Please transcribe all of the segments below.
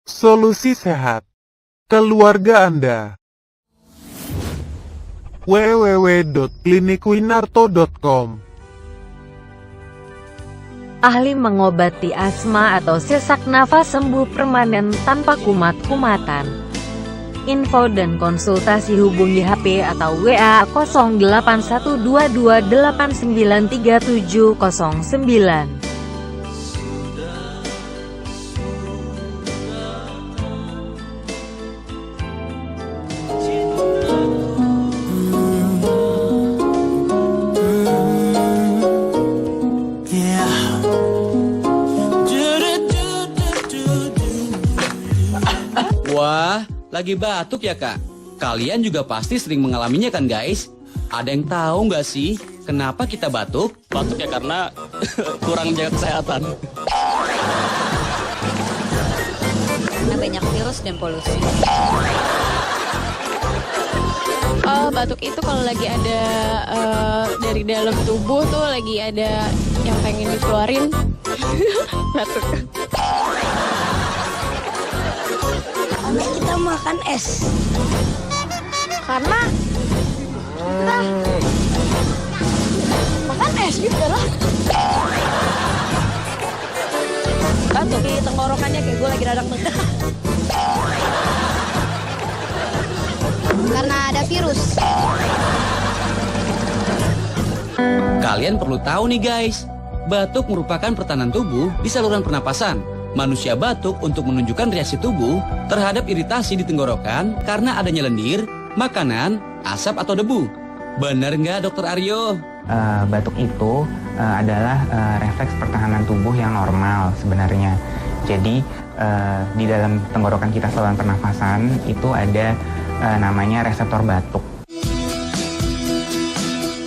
Solusi sehat. Keluarga Anda. www.klinikwinarto.com. Ahli mengobati asma atau sesak nafas sembuh permanen tanpa kumat-kumatan. Info dan konsultasi hubungi HP atau WA 081228937009. Wah, lagi batuk ya kak? Kalian juga pasti sering mengalaminya kan guys? Ada yang tahu nggak sih kenapa kita batuk? Batuk ya karena kurang jaga kesehatan. Karena banyak virus dan polusi. Batuk itu kalau lagi ada dari dalam tubuh tuh lagi ada yang pengen dikeluarin. Batuk. Karena kita makan es. Karena kita makan es gitu lah. Batuk di tenggorokannya kayak gue lagi radang-radang. Karena ada virus. Kalian perlu tahu nih guys, batuk merupakan pertahanan tubuh di saluran pernapasan. Manusia batuk untuk menunjukkan reaksi tubuh terhadap iritasi di tenggorokan karena adanya lendir, makanan, asap atau debu. Benar nggak Dokter Aryo? Batuk itu adalah refleks pertahanan tubuh yang normal sebenarnya. Jadi di dalam tenggorokan kita saluran pernafasan itu ada namanya reseptor batuk.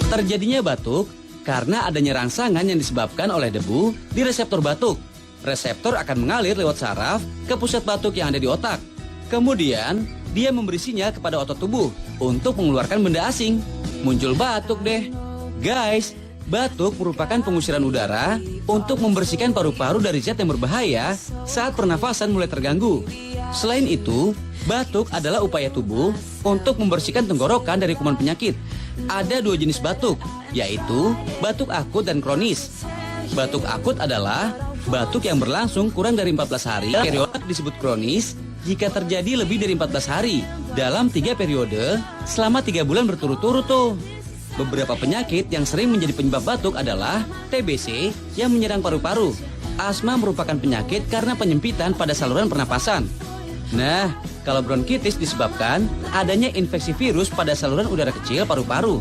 Terjadinya batuk karena adanya rangsangan yang disebabkan oleh debu di reseptor batuk. Reseptor akan mengalir lewat saraf ke pusat batuk yang ada di otak. Kemudian, dia memberi sinyal kepada otot tubuh untuk mengeluarkan benda asing. Muncul batuk deh. Guys, batuk merupakan pengusiran udara untuk membersihkan paru-paru dari zat yang berbahaya saat pernafasan mulai terganggu. Selain itu, batuk adalah upaya tubuh untuk membersihkan tenggorokan dari kuman penyakit. Ada dua jenis batuk, yaitu batuk akut dan kronis. Batuk akut adalah batuk yang berlangsung kurang dari 14 hari. Periode disebut kronis jika terjadi lebih dari 14 hari dalam 3 periode selama 3 bulan berturut-turut tuh. Beberapa penyakit yang sering menjadi penyebab batuk adalah TBC yang menyerang paru-paru. Asma merupakan penyakit karena penyempitan pada saluran pernapasan. Nah, kalau bronkitis disebabkan adanya infeksi virus pada saluran udara kecil paru-paru.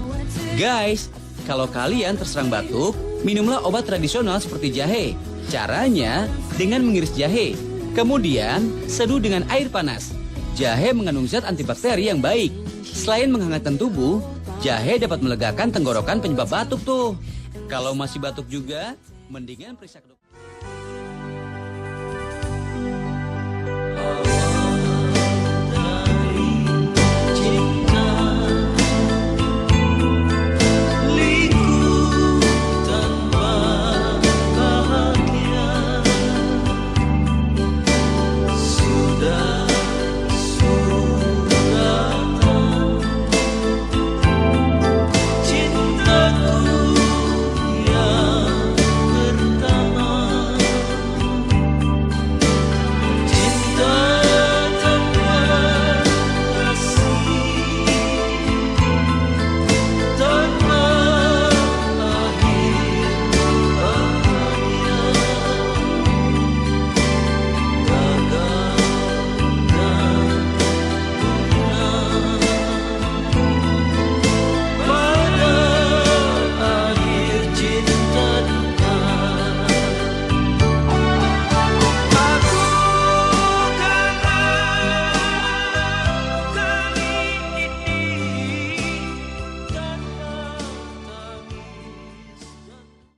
Guys, kalau kalian terserang batuk, minumlah obat tradisional seperti jahe. Caranya dengan mengiris jahe. Kemudian, seduh dengan air panas. Jahe mengandung zat antibakteri yang baik. Selain menghangatkan tubuh, jahe dapat melegakan tenggorokan penyebab batuk tuh. Kalau masih batuk juga, mendingan periksa ke dokter.